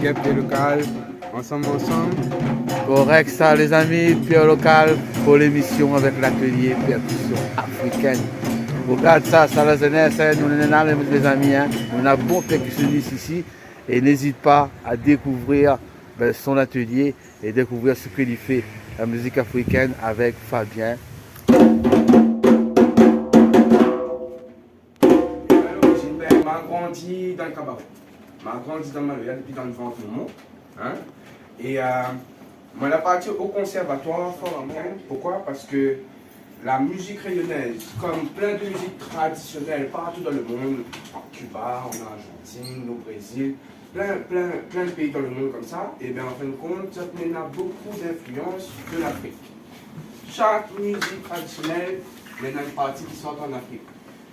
Pierre local, ensemble. Correct ça les amis, Pierre local pour l'émission avec l'atelier percussion africaine. Regarde ça, ça la jeunesse, nous les amis, hein. On a bon percussionniste ici et n'hésite pas à découvrir son atelier et découvrir ce qu'il fait, la musique africaine avec Fabien. M'a grandi dans le cabaret. M'a grandi dans Maloya depuis dans le ventre de mon. Hein? Et moi, la partie au conservatoire, pourquoi? Parce que la musique réunionnaise, comme plein de musiques traditionnelles partout dans le monde, en Cuba, en Argentine, au Brésil, plein de pays dans le monde comme ça, et bien en fin de compte, on a beaucoup d'influence de l'Afrique. Chaque musique traditionnelle, il y en a une partie qui sort en Afrique.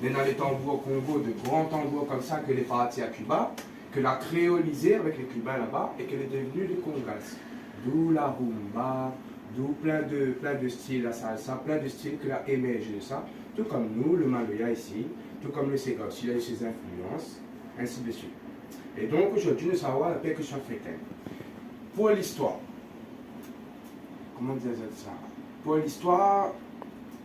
Il y en a les tambours au Congo, de grands tambours comme ça, que les parties à Cuba, que l'a créolisé avec les Cubains là-bas, et qu'elle est devenue les congas. D'où la rumba, d'où plein de styles, la salsa, plein de styles que l'a émergé de ça. Tout comme nous, le Maloya ici, tout comme le Sega aussi, il a eu ses influences, ainsi de suite. Et donc aujourd'hui, nous allons voir la percussion africaine. Pour l'histoire, comment dire ça? Pour l'histoire,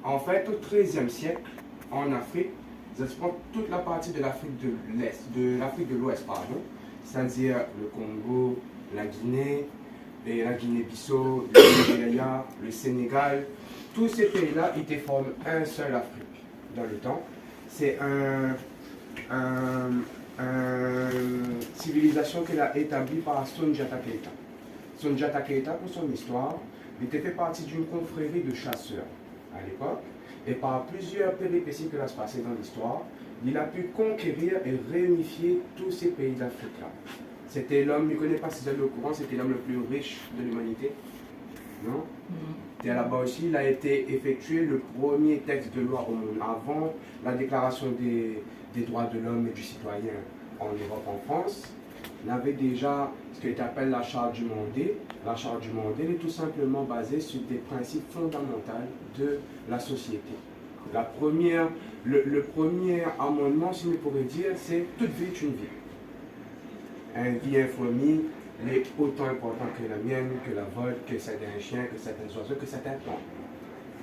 en fait, au XIIIe siècle, en Afrique, ça se prend toute la partie de l'Afrique de l'Est, de l'Afrique de l'Ouest, pardon, c'est-à-dire le Congo, la Guinée, et la Guinée-Bissau, le Nigeria, le Sénégal. Tous ces pays-là, ils te forment un seul Afrique dans le temps. C'est une civilisation qu'elle a établie par Soundiata Keita. Soundiata Keita, pour son histoire, il était fait partie d'une confrérie de chasseurs à l'époque. Et par plusieurs péripéties que ça se passait dans l'histoire, il a pu conquérir et réunifier tous ces pays d'Afrique-là. C'était l'homme, il ne connaît pas si vous êtes au courant, c'était l'homme le plus riche de l'humanité. Non? Et là-bas aussi, il a été effectué le premier texte de loi au monde, avant la déclaration des droits de l'homme et du citoyen en Europe, en France. Il avait déjà ce qu'il appelle la charte du Mandé. La charte du Mandé est tout simplement basée sur des principes fondamentaux de la société. Le premier amendement, si on pourrait dire, c'est toute vie est une vie. Un bien fourmi est autant important que la mienne, que la vôtre, que celle d'un chien, que certains oiseaux, que certains plantes.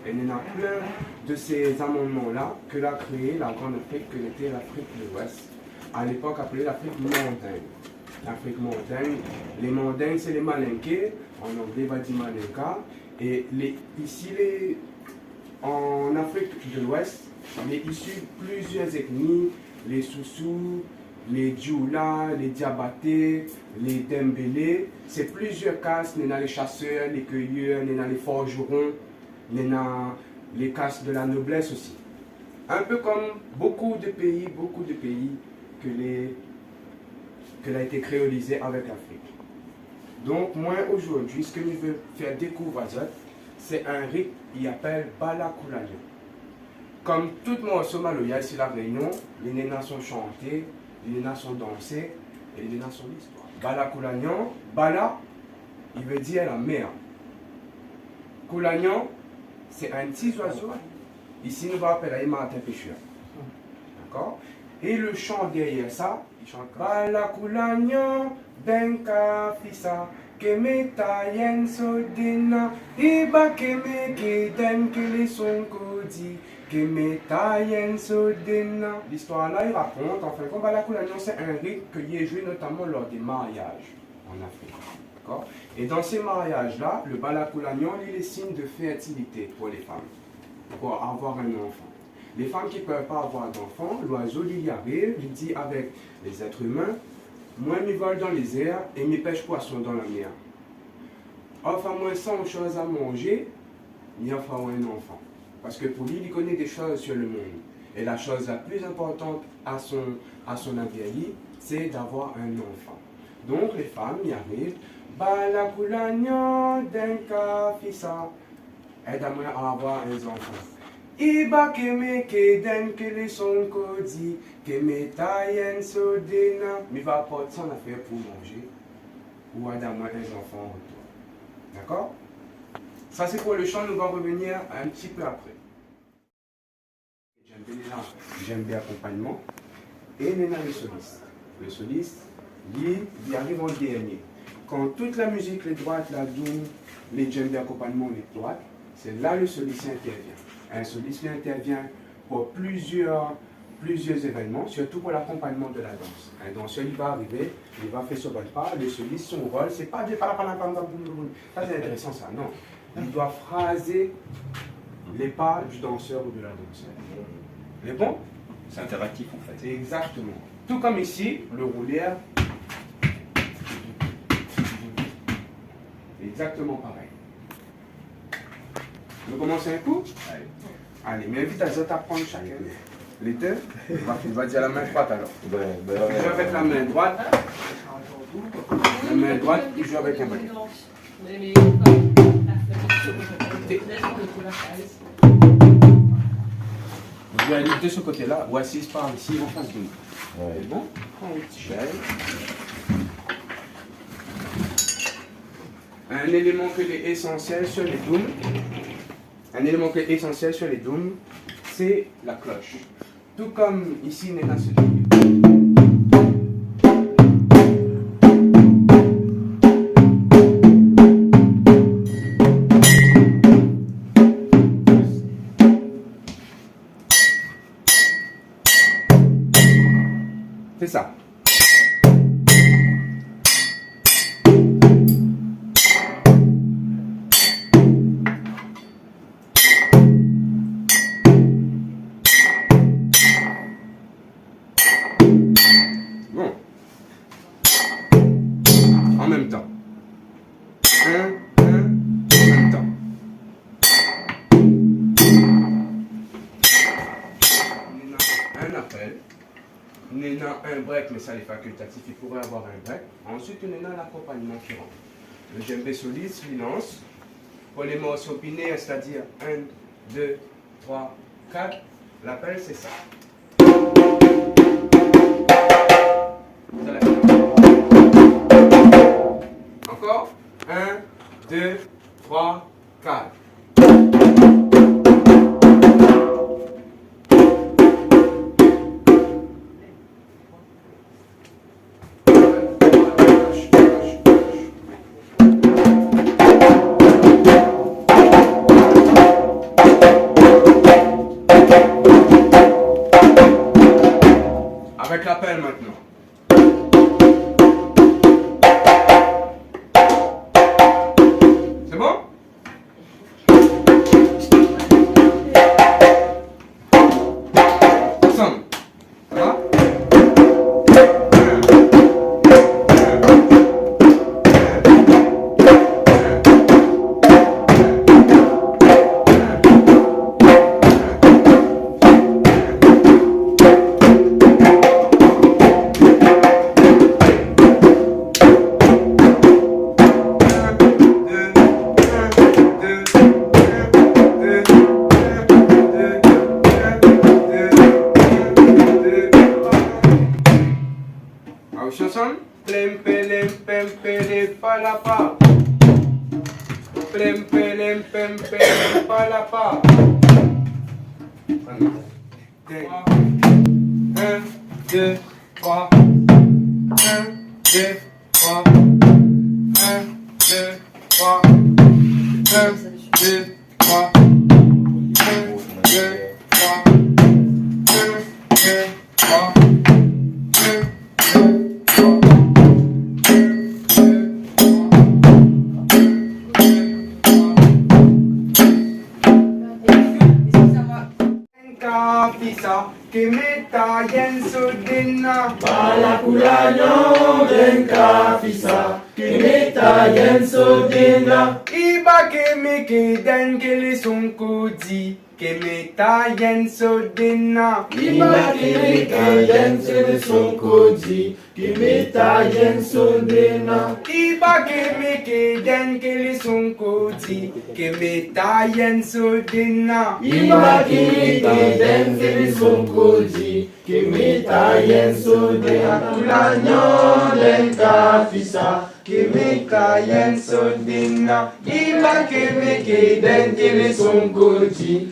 Et il y en a plein de ces amendements-là que l'a créé la Grande Afrique, que était l'Afrique de l'Ouest, à l'époque appelée l'Afrique montagne. L'Afrique montagne, les montagnes c'est les Malinké, en anglais va dire Malinka, et en Afrique de l'Ouest, il est issu de plusieurs ethnies, les Soussous, les Djoula, les Diabaté, les Dembélé, c'est plusieurs castes, il y a les chasseurs, les cueilleurs, il y a les forgerons, il y a les castes de la noblesse aussi. Un peu comme beaucoup de pays que a été créolisé avec l'Afrique. Donc moi aujourd'hui, ce que je veux faire découvrir, c'est un rite qui appelle Balakoulagnon. Comme tout le monde au Maloya, ici la Réunion, les nénas sont chantés, les nénas sont dansés et les nénas sont l'histoire. Balakoulagnon, Bala, il veut dire la mer. Koulagnon, c'est un petit oiseau. Ici, nous va appeler Martin Pêcheur. D'accord? Et le chant derrière ça, il chante Balakoulagnon, Benka Fissa, Kemeta Yen Sodina, Iba Keme Keden Kele Sonkodi, Kemeta Yen Sodina. L'histoire là, il raconte, enfin, comme Balakoulagnon, c'est un rite qui est joué notamment lors des mariages en Afrique. D'accord? Et dans ces mariages-là, le Balakoulagnon, il est signe de fertilité pour les femmes, pour avoir un enfant. Les femmes qui ne peuvent pas avoir d'enfants, l'oiseau lui arrive, il dit avec les êtres humains, moi je vole dans les airs et je pêche poisson dans la mer. Enfin, moi sans chose à manger, il enfin un enfant. Parce que pour lui, il connaît des choses sur le monde. Et la chose la plus importante à son avis, c'est d'avoir un enfant. Donc les femmes y arrivent, Balakoulagnon, Denka, Fissa, aide-moi à avoir un enfant. Iba keme keden kele son kodi, keme tayen sodena. Mais va apporter son affaire pour manger, ou à moi un enfant en retour. D'accord? Ça c'est pour le chant, nous allons revenir un petit peu après. J'aime bien l'accompagnement. Et maintenant le soliste. Le soliste, il arrive en dernier. Quand toute la musique, les droites, la doum, les djembés accompagnement, les droites, c'est là le soliste intervient. Un soliste intervient pour plusieurs événements, surtout pour l'accompagnement de la danse. Un danseur, il va arriver, il va faire son pas, le soliste, son rôle, c'est pas des ça c'est intéressant ça, non. Il doit phraser les pas du danseur ou de la danseuse. C'est bon? C'est interactif en fait. Exactement. Tout comme ici, le roulière. Exactement pareil. Nous commençons un coup? Allez. Allez, mais invite à les autres à prendre chacun. Les deux? Il va dire la main droite alors. Je joue avec la main droite. La main droite, il joue avec un baguette. Vous jouez de ce côté-là, ou assise par ici en face de nous. C'est bon? Prends une petite chaise. Un élément qui est essentiel sur les dooms. Un élément qui est essentiel sur les dooms, c'est la cloche. Tout comme ici, Nena se dit. C'est ça. Bon. En même temps. En même temps. Un appel. Néna un break, mais ça les facultatif, il pourrait avoir un break. Ensuite, Néna l'accompagnement qui rentre. Le djembé soliste, il lance. Pour les morceaux binaires, c'est-à-dire 1, 2, 3, 4, l'appel c'est ça. Encore 1, 2, 3, 4. Avec l'appel maintenant. C'est bon? Ensemble. Ça va? Chanson? Plem pelem pem pele palapa. Plem pelem pem pele palapa. 1, 2, 3. 1, 2, 3. 1, 2, 3. 1, 2, 3. 1, 2, 3. 1, 2, 3. Que me tallen su digna. Malaculanyo blenka fisa, que me tallen su digna. Iba que me queden que le son codi, que me tallen su digna. Iba que me tallen su codi, que me tallen su digna. Iba que me queden que le son codi, que me tallen su digna. Iba que me queden que le son codi, que me tallen su digna. Malaculanyo blenka fisa. Kimita yen sodina, ima kimiki den kili sunkuji,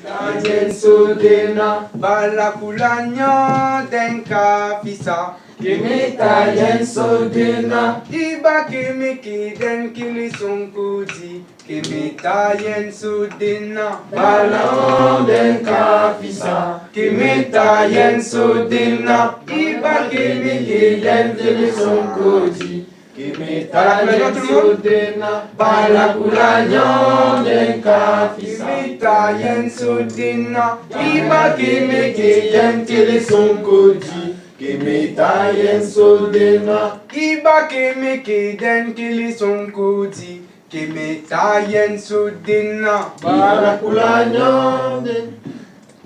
yen sodina. Balakulanya den kafisa. Kimita yen sodina, Iba kimiki den kili sunkuji. Kimita yen sudina. balao den kafisa. Kimita yen sodina, iba kimiki den kili sunkuji. Kimita yen sodina, balakulanyo den kafisa. Kimita yen sudina. Iba kimiki den kili sunkuji. Kimita yen sodina, Iba kimiki den kili sunkuji. Kimita yen sudina. balakulanyo den.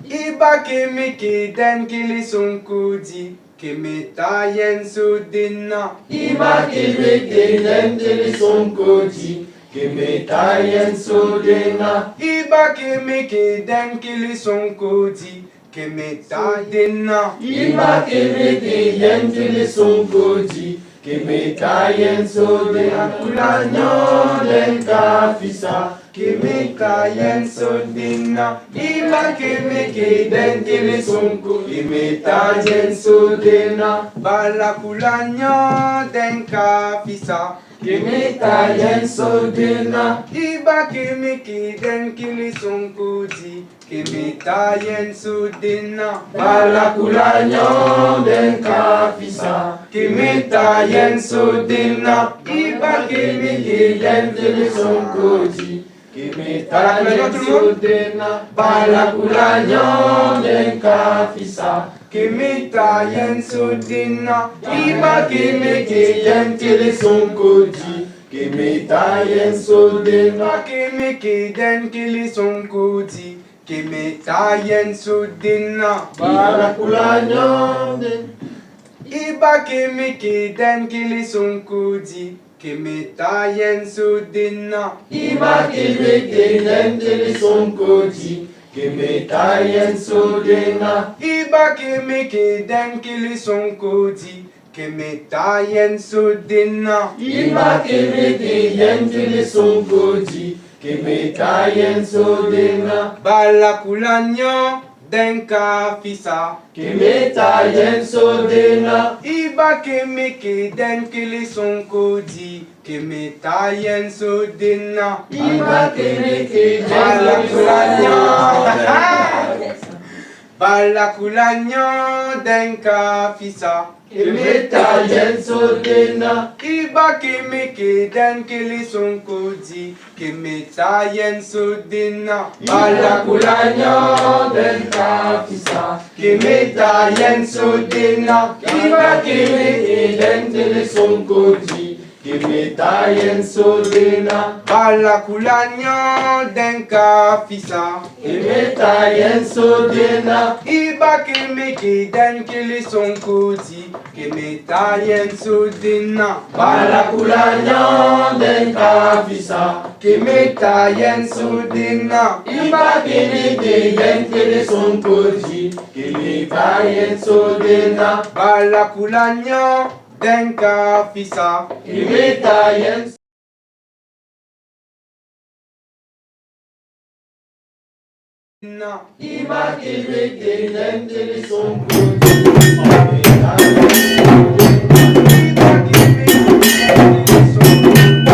Iba kimiki den kili sunkuji. Kimita yen sudina. Iba kimiki den kili sunkuji. Kimita yen sodina, Iba kimiki den kili sunkuji. Kimita dina. iba kimiki den kili sunkuji. Kimita yen sodina, kulanyo den kafisa. Kimita yen sudina. Iba kimiki den kili sunkuji. Kimita yen sodina, Balakulanya den kafisa. Kimita yen sodina, Iba kimiki den kili sunkuji. Kimita yen sudina. balakulanyo den kafisa. Kimita yen sodina, iba kimiki den kili sunkuji. Kimita yen sodina, balakulanyo den kafisa. Kimita yen sudina. Iba kimiki den kili sunkuji. Kimita yen sodina, Iba kimiki den kili sunkuji. Kimita yen sudina. balakulanyo den. Iba kimiki den kili sunkuji. Kimita yen sudina. Iba kimiki den kili sunkuji. Kimita yen sodina, Iba kimiki den kili sunkuji. Kimita yen sudina. iba kimiki den kili sunkuji. Kimita yen sodina, Balakulanyo den kafisa. Kimita yen sodina, Iba kimiki den kili sunkuji. Kimita yen sudina. iba kimiki den kili Balakulanyo. sunkuji. Balakulanyo den kafisa. Kimita yen sodina, Iba kimiki den kili sunkuji. Kimita yen sudina. balakulanyo den kafisa. Kimita yen sodina, iba kimiki den kili sunkuji. Kimita yen sodina, Balakulanyo den kafisa. Kimita yen sodina, Iba kimiki den kili sunkuji. Kimita yen sudina. balakulanyo den kafisa. Kimita yen sudina. Iba kimiki den kili sunkuji. Kimita yen sodina, Balakulanyo den kafisa. Kimita yen sudina. iba kimiki den kili sunkuji. Kimita yen Iba kimiki den kili sunkuji.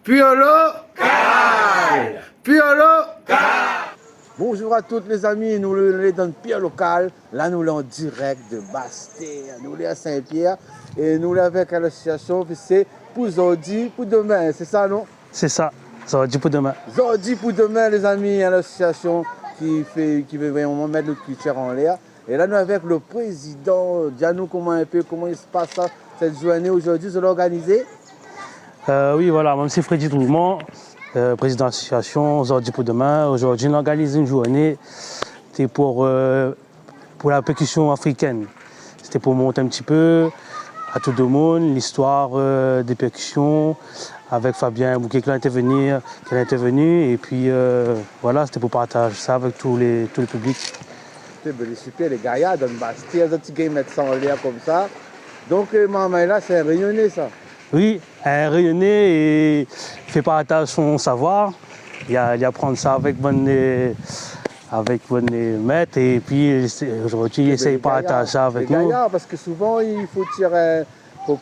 Piolo Cal. Piolo Cal. Bonjour à tous les amis, nous sommes dans le Pierre local. Là, nous sommes en direct de Bastia. Nous sommes à Saint-Pierre et nous sommes avec l'association c'est pour aujourd'hui, pour demain. C'est ça, non? C'est ça, aujourd'hui pour demain. Aujourd'hui pour demain, les amis, l'association qui veut vraiment mettre notre culture en l'air. Et là, nous sommes avec le président. Dis-nous comment il se passe cette journée aujourd'hui, vous l'organiser. Oui, voilà, moi c'est Freddy Trouvement. Président de l'association aujourd'hui pour demain. Aujourd'hui, on organise une journée pour la percussion africaine. C'était pour montrer un petit peu à tout le monde l'histoire des percussions avec Fabien Bouquet qui est intervenu. Et puis voilà, c'était pour partager ça avec tout le public. C'est super, les gars, dans le Bastia, les petits gars mettent ça en l'air comme ça. Donc, maman, là, c'est un rayonné, ça. Oui, rayonner et fait partager son savoir. Il apprend ça avec bon maître et puis aujourd'hui il essaye de partager ça avec nous. Parce que souvent il faut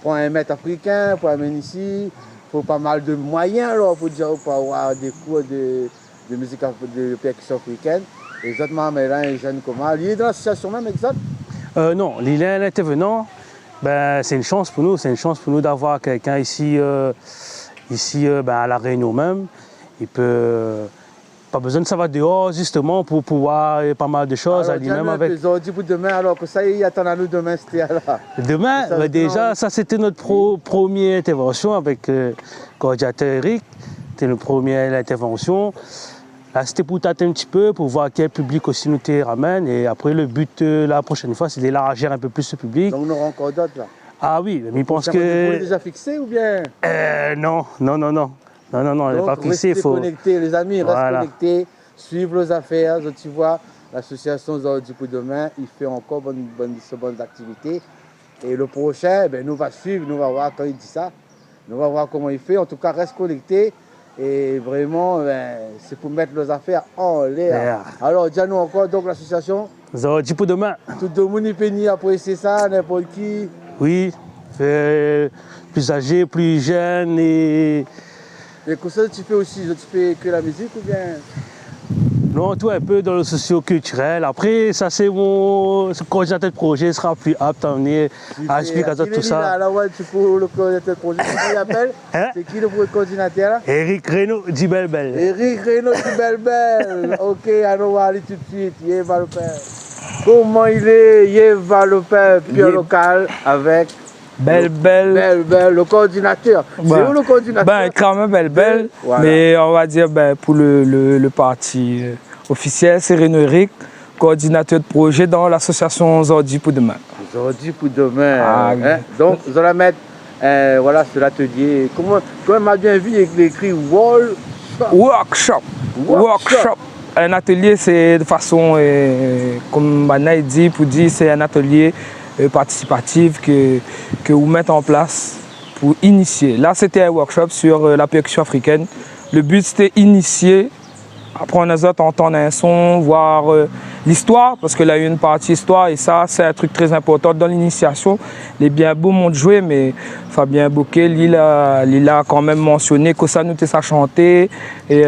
prendre un maître africain pour amener ici, il faut pas mal de moyens alors, pour dire pour avoir des cours de musique de percussion africaine. Et les autres membres là, un jeune comment, il est dans l'association même exact? Non, il est un intervenant. Ben, c'est une chance pour nous d'avoir quelqu'un ici, à La Réunion même. Il peut pas besoin de savoir dehors justement pour pouvoir pas mal de choses à lui-même avec. Aujourd'hui pour demain alors que ça il attend à nous demain c'était là. Demain, ça, déjà ça c'était notre première intervention avec le coordinateur Eric. C'était notre première intervention. Là, c'était pour tâter un petit peu, pour voir quel public aussi nous te ramène. Et après, le but la prochaine fois, c'est d'élargir un peu plus ce public. Donc, on aura encore d'autres là? Ah oui, mais je pense que... Vous l'avez déjà fixé ou bien? Non, on n'est pas fixé. Restez connectés, les amis, restez connectés, suivez les affaires. Tu vois, l'association aujourd'hui pour demain, il fait encore bonnes activités. Et le prochain, nous va suivre, nous va voir quand il dit ça. Nous va voir comment il fait. En tout cas, reste connectés. Et vraiment, c'est pour mettre nos affaires en l'air. Alors, dis-nous encore, donc l'association aujourd'hui pour demain. Tout le monde peut apprécier ça, n'importe qui. Oui, plus âgé, plus jeune et comme ça, tu fais aussi, tu fais que la musique ou bien? Non, tout un peu dans le socio-culturel. Après, ça c'est mon coordinateur de projet sera plus apte à venir à expliquer à tout ça. Là, ouais, tu peux le coordinateur de projet, comment il appelle? C'est qui le coordinateur là? Eric Reynaud dit Belbel. Eric Reynaud dit Belbel. Ok, alors on va aller tout de suite. Yéva le père. Comment il est? Yéva le père, Pierre local avec Belbel, le coordinateur. C'est où le coordinateur? Quand même Belbel, voilà. Mais on va dire pour le parti officiel, c'est Renaud Eric, coordinateur de projet dans l'association Zordi pour demain. Zordi pour demain. Oui. Donc, vous allez mettre voilà, sur l'atelier. Comment m'a bien vu avec l'écrit Workshop. Un atelier, c'est de façon, comme Banaï dit, pour dire, c'est un atelier participative que vous mettez en place pour initier. Là, c'était un workshop sur la percussion africaine. Le but, c'était initier, apprendre aux autres à entendre un son, voir l'histoire, parce qu'il y a une partie histoire, et ça, c'est un truc très important dans l'initiation. Les bien beaux m'ont joué, mais Fabien Bouquet, il a quand même mentionné que ça nous a chanté, et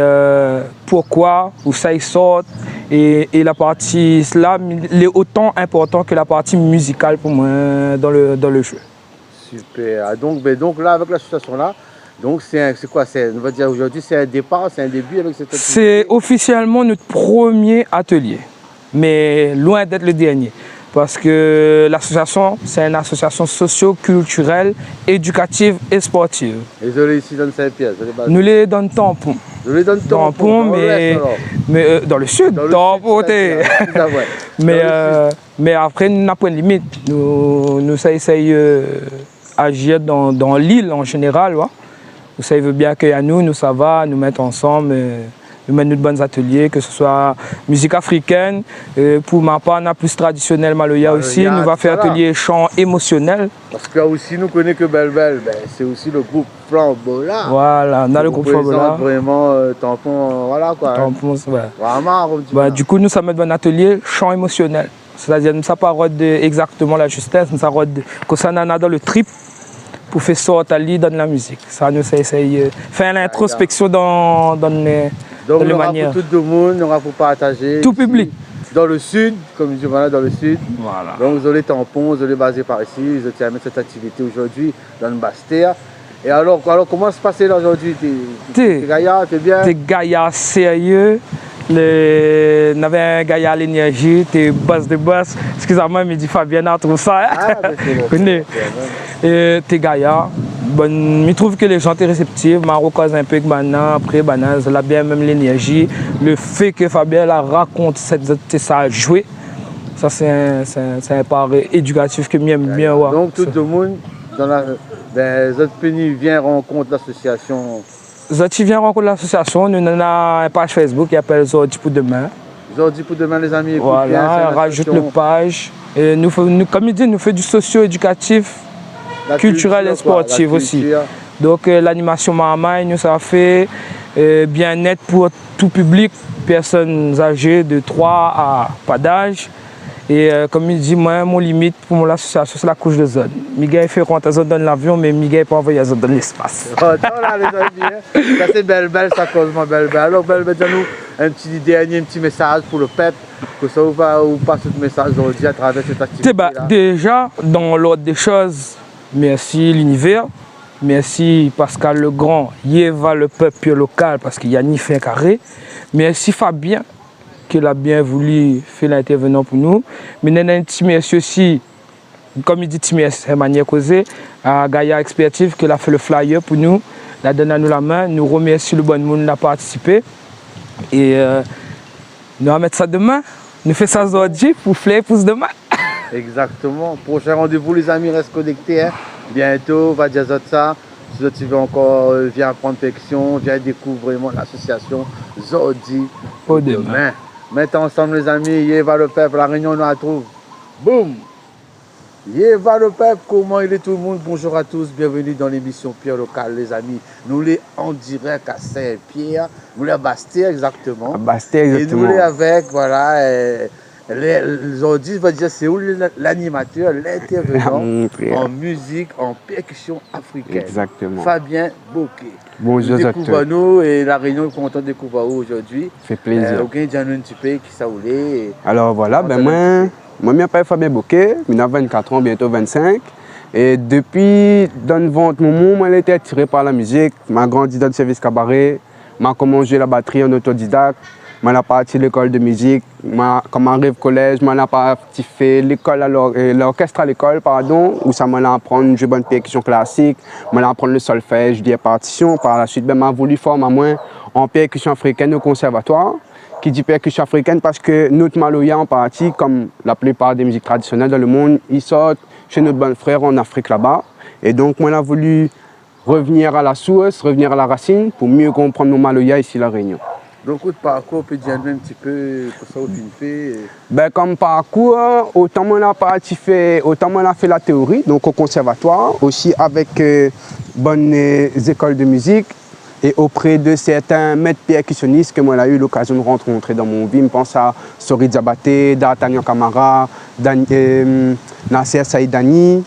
pourquoi, où ça il sort. Et la partie slam est autant importante que la partie musicale pour moi dans le jeu. Super. Donc là, avec l'association là, donc c'est quoi? On va dire aujourd'hui, c'est un départ, c'est un début avec cette activité? C'est officiellement notre premier atelier, mais loin d'être le dernier. Parce que l'association, c'est une association socio-culturelle, éducative et sportive. Et vous ici dans Saint-Pierre? Nous les donnons Tampon. Nous les donnons Tampon, mais dans le sud, Tampon. Mais après, nous n'avons pas de limite. Nous essayons d'agir dans l'île en général. Ouais. Vous savez bien qu'à nous ça va, nous mettre ensemble. Nous menons de bons ateliers, que ce soit musique africaine. Pour ma part, on a plus traditionnel Maloya aussi. Nous va faire atelier chant émotionnel. Parce que aussi, nous connaissons que Belbel, c'est aussi le groupe Flambola. Voilà, on a le groupe Flambola. Vraiment, Tampon, voilà quoi. Tampon, c'est vrai. Vraiment, du coup, nous sommes dans un atelier chant émotionnel. C'est-à-dire, nous ne savons pas exactement la justesse, nous savons que ça en a dans le trip. pour faire sortir dans la musique. Ça nous essaye faire l'introspection dans les Donc, les on aura manières. pour tout le monde, on aura pour partager. Tout ici, public. Dans le sud, comme je dis, voilà, dans le sud. Voilà. Donc, vous avez tampons, vous avez basé par ici, vous avez mettre cette activité aujourd'hui dans le Bastia. Et alors, comment se passer là aujourd'hui? T'es gaillard, t'es bien? T'es gaillard sérieux. On avait un gaillard à l'énergie, t'es boss de boss. Excusez-moi, mais dit Fabien, on trouve ça. Ah, mais c'est bon. Connais. Et t'es gaillard. Bon, je trouve que les gens sont réceptifs. Maroc un peu que maintenant, après, ça a bien même l'énergie. Le fait que Fabien la raconte ça a joué, ça c'est un part éducatif que j'aime bien voir. Donc, tout le monde, dans la, les autres pays viennent rencontrer l'association. Zoti vient rencontrer l'association, nous avons une page Facebook qui s'appelle Zordi pour demain. Zordi pour demain, les amis. Écoute Voilà, bien, rajoute le page. Et nous, comme il dit, nous faisons du socio-éducatif, la culturel culture, et sportif quoi, la aussi. culture. Donc l'animation Marmaille, nous ça fait bien-être pour tout public, personnes âgées de 3 à pas d'âge. Et comme il dit, moi, mon limite pour mon association, c'est la couche de zone. Miguel fait rentrer zone dans l'avion, mais Miguel peut envoyer zone dans l'espace. Oh, là, les amis, hein. Ça c'est belle, ça cause moi belle. Alors, belle, dis-nous un petit dernier, un petit message pour le peuple, que ça va ou pas ce message aujourd'hui à travers cette activité. Déjà, dans l'ordre des choses, merci l'univers, merci Pascal Legrand, Yéva le peuple local, parce qu'il y a ni fin carré, merci Fabien, qui a bien voulu faire l'intervenant pour nous. Mais nous avons un petit merci aussi, comme il dit, c'est manière causée, à Gaïa Expertise qui a fait le flyer pour nous, la donne à nous la main, nous remercions le bon monde qui a participé. Et nous allons mettre ça demain. Nous faisons ça aujourd'hui pour flyer pouce demain. Exactement. Prochain rendez-vous, les amis, reste connectés. Hein. Bientôt, on va dire ça. Si tu veux encore, viens prendre perfection, viens découvrir vraiment l'association Zordi pour demain. Mettons ensemble, les amis, Yéva le peuple, la réunion, on la trouve. Boum! Yéva le peuple, comment il est tout le monde? Bonjour à tous, bienvenue dans l'émission Pierre Local, les amis. Nous les en direct à Saint-Pierre, nous les à Bastia exactement. À Bastia exactement. Et nous les avec, voilà, Zordi, je vais dire, c'est où l'animateur, l'intervenant en musique, en percussion africaine. Exactement. Fabien Bokeh. Bonjour à tous. Nous et la réunion, nous content de découvrir aujourd'hui. Ça fait plaisir. Ok, j'ai un petit peu qui ça voulait. Alors voilà, moi, je m'appelle Fabien Bokeh, j'ai 24 ans, bientôt 25. Et depuis dans le ventre, moi, j'ai été attiré par la musique. Je suis grandi dans le service cabaret. J'ai commencé à jouer la batterie en autodidacte. Je suis parti à l'école de musique. Quand j'arrive au collège, je suis parti faire l'orchestre à l'école, où ça m'a appris à jouer bonne percussion classique, je apprendre le solfège, des partitions. Par la suite, j'ai voulu former en percussion africaine au conservatoire. Qui dit percussion africaine parce que notre maloya en partie, comme la plupart des musiques traditionnelles dans le monde, ils sortent chez notre bon frère en Afrique là-bas. Et donc, moi, j'ai voulu revenir à la source, revenir à la racine pour mieux comprendre nos maloya ici à La Réunion. Donc, votre parcours, peut dire un petit peu pour ça, au fait. Ben, comme parcours, autant on a fait la théorie, donc au conservatoire, aussi avec bonnes écoles de musique. Et auprès de certains maîtres percussionnistes que moi j'ai eu l'occasion de rencontrer dans mon vie, je pense à Sori Diabaté, D'Artagnan Camara, Nasser Saïdani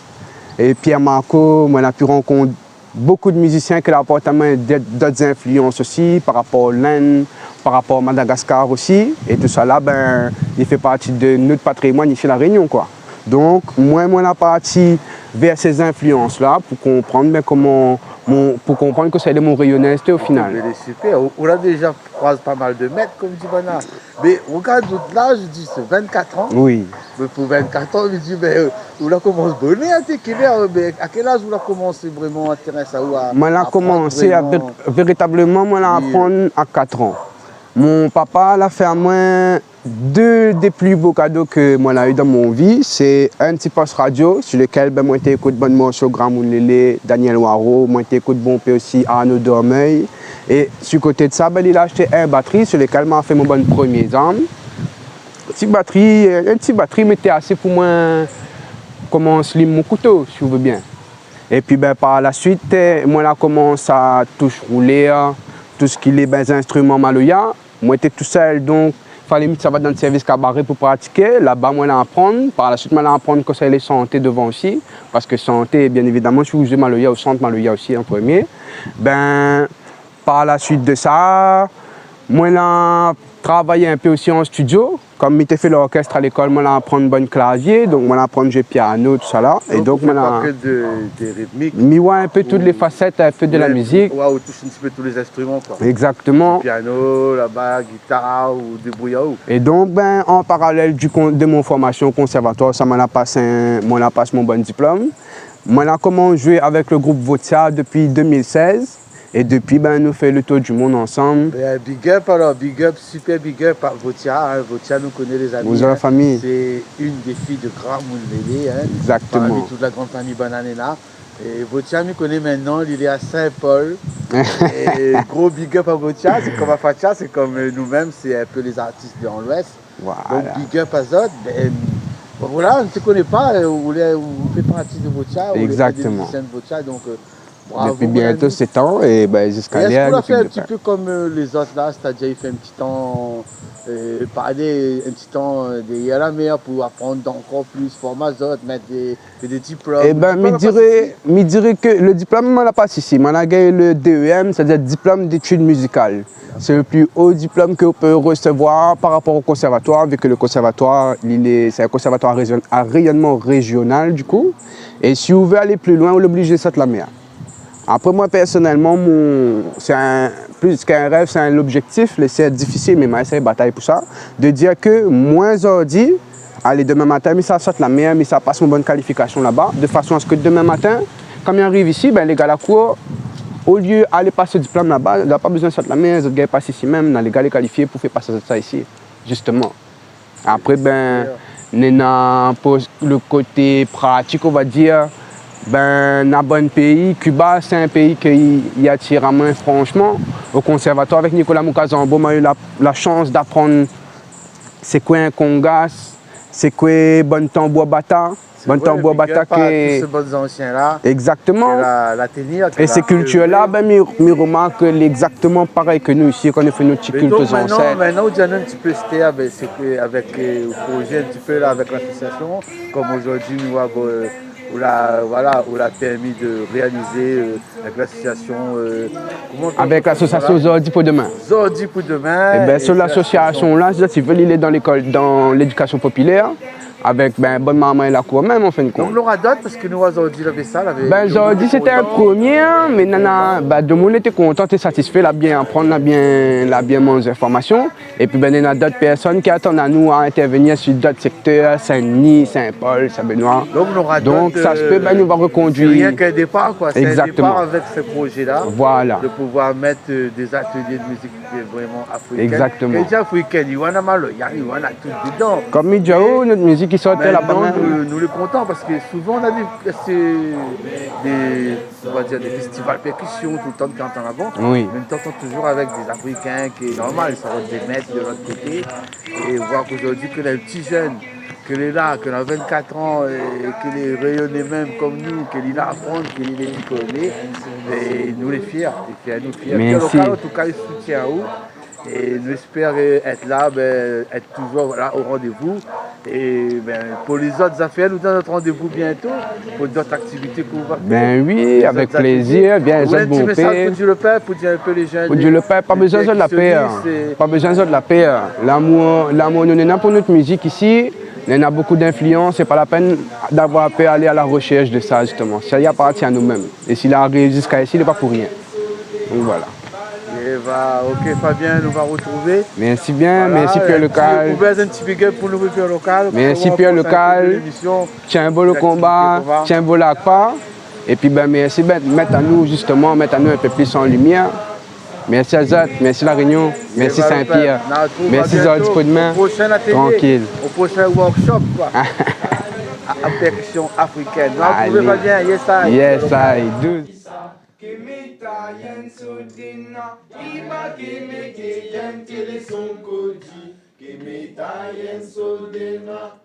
et Pierre Marco. Moi j'ai pu rencontrer beaucoup de musiciens qui apportent d'autres influences aussi par rapport au l'Inde, par rapport à Madagascar aussi. Et tout ça là, il fait partie de notre patrimoine ici à La Réunion, quoi. Donc moi la partie vers ces influences-là pour comprendre pour comprendre que c'est de mon rayonnalité au final. C'est super. On a déjà croisé pas mal de maîtres, comme dit Bana. Mais regarde là, je dis c'est 24 ans. Oui. Mais pour 24 ans, je dis, on a commencé à bonner à quel âge on a commencé vraiment à intéresser à moi, j'ai commencé véritablement à apprendre à 4 ans. Mon papa l'a fait à moi deux des plus beaux cadeaux que moi j'ai eu dans mon vie. C'est un petit poste radio sur lequel moi j'écoute bon morceau Grand Moulélé, Daniel Waro, moi j'écoute bon peu aussi Arnaud Dormeuil. Et sur côté de ça, il a acheté une batterie sur lequel j'ai fait mon bon premier arme. Une petite batterie m'était assez pour moi comment slim mon couteau, si vous voulez bien. Et puis par la suite, moi j'ai commencé à touche rouler, tout ce qui est instruments maloya. Moi j'étais tout seul donc fallait ça va dans le service cabaret pour pratiquer. Là-bas, moi, là apprendre. Par la suite, moi, là apprendre que ça les santé devant aussi. Parce que santé, bien évidemment, si vous avez au centre, Maloya aussi en premier. Ben, par la suite de ça, moi, là travaillé un peu aussi en studio. Comme j'ai fait l'orchestre à l'école, moi, là apprendre bon clavier. Donc, moi, là apprendre jouer piano, tout ça là. Et donc, moi, là. Des rythmiques. Mais ouais, un peu toutes les facettes, un peu de la musique. Ouais, ou touche un petit peu tous les instruments, quoi. Exactement. Le piano, la basse, guitare ou débrouillard. Et donc, ben, en parallèle de mon formation au conservatoire, ça m'a passé mon bon diplôme. Moi, là, comment jouer avec le groupe Votia depuis 2016. Et depuis, ben, nous faisons le tour du monde ensemble. Big up alors, big up, super big up à Votia. Hein. Votia nous connaît les amis. Vous avez la famille. C'est une des filles de Grand Moulmélé. Hein. Exactement. Parmi toute la grande famille Bananena. Et Votia nous connaît maintenant, il est à Saint-Paul. Et gros big up à Votia, c'est comme à Fatia, c'est comme nous-mêmes, c'est un peu les artistes de l'Ouest. Voilà. Donc big up à Zod. Ben, voilà, on ne se connaît pas, vous faites partie de Votia, exactement. Vous êtes des musiciens de Votia, donc bravo. Depuis bientôt 7 ans et ben, jusqu'à là. Est-ce qu'on a fait un petit peu comme les autres là, c'est-à-dire il fait un petit temps, parler un petit temps de Yala pour apprendre encore plus, format autres, mettre des diplômes. Eh ben, je dirais que le diplôme, on l'a pas ici. On a gagné le DEM, c'est-à-dire diplôme d'études musicales. C'est le plus haut diplôme que vous pouvez recevoir par rapport au conservatoire, vu que le conservatoire, c'est un conservatoire à rayonnement régional du coup. Et si vous voulez aller plus loin, vous l'obligez de la mer. Après moi personnellement, c'est plus qu'un rêve, c'est un objectif, c'est difficile, mais moi c'est bataille pour ça, de dire que moi aujourd'hui, allez demain matin, mais ça saute la mer, mais ça passe une bonne qualification là-bas, de façon à ce que demain matin, quand il arrive ici, ben, les gars la cour, au lieu d'aller passer le diplôme là-bas, il n'a pas besoin de sortir la mer, les autres gars passent ici même, dans les gars les qualifiés pour faire passer ça ici, justement. Après, ben, pour le côté pratique, on va dire, ben, dans un bon pays, Cuba, c'est un pays qui attire à main, franchement. Au conservatoire, avec Nicolas Moukazambo, j'ai eu la chance d'apprendre c'est quoi un congas, c'est quoi bon tambour bata. Bon tambour bata tous ces bons anciens là. Exactement. La tenir, et ces cultures-là, ben, je remarque exactement pareil que nous ici, qu'on a fait nos petites cultures ancêtres. Maintenant, on a un petit peu c'était avec le projet, un petit peu là, avec l'association, comme aujourd'hui, nous avons. Où l'a permis de réaliser avec l'association. Avec l'association Zordi pour demain. Zordi pour demain. Et bien, sur l'association là, si vous voulez, dans l'école, dans l'éducation populaire, avec ben, bonne maman et la cour même en fin de compte. Donc, on aura d'autres parce que nous, Zordi, avait ça. Ben, Zordi, c'était un premier, mais nana, ben, de monde était content et satisfait, la bien apprendre, la bien manger informations. Et puis, ben, il y a d'autres personnes qui attendent à nous à intervenir sur d'autres secteurs, Saint-Denis, Saint-Paul, Saint-Benoît. Donc, ça se peut, ben, nous va reconduire. Rien qu'un départ, quoi. C'est un départ avec ce projet-là. Voilà. De pouvoir mettre des ateliers de musique vraiment africaine. Exactement. Et africaine, il y en a mal, il y en a tout dedans. Comme Midjao, notre musique qui sortait là-bas. Nous les comptons parce que souvent on a des festivals percussion tout le temps qui entend avant. Oui. Mais on entend toujours avec des Africains qui est normal, ils sont des maîtres de l'autre côté. Et voir qu'aujourd'hui que les petits jeunes, qu'il est là, qu'il a 24 ans, qu'il est rayonné même comme nous, qu'il est là à apprendre, qu'il est diplômé, et nous les fiers, nous fiers. Merci. Local, en tout cas, il soutient à vous. Et nous espérons être là, ben, être toujours là, au rendez-vous. Et ben, pour les autres affaires, nous donnons notre rendez-vous bientôt pour d'autres activités qu'on va faire. Ben oui, avec plaisir. Bien, un petit message pour Dieu le Père, pour dire un peu les jeunes. Pour Dieu le Père, pas besoin de la paix. Pas besoin de la paix. L'amour, nous en a pour notre musique ici. On a beaucoup d'influence, c'est pas la peine d'avoir peur d'aller à la recherche de ça justement. Ça y appartient à nous-mêmes. Et s'il arrive jusqu'à ici, il n'est pas pour rien. Donc voilà. Ok Fabien, nous va retrouver. Merci bien, voilà, merci Pierre Local. Vous pouvez un petit big up pour nous Pierre Local. Merci Pierre Local. Tiens un beau le combat, tiens un beau l'acpa. Et puis ben merci mettre à nous justement, mettre à nous un peu plus en lumière. Merci Azat, merci La Réunion, merci Saint-Pierre, merci Zordi pour demain. Tranquille. Au prochain workshop quoi. À percussion africaine. Vous pouvez pas bien, yes I. 12. Kimita yensudina, iba kimiki yentili sunkudi. Kimita yensudina.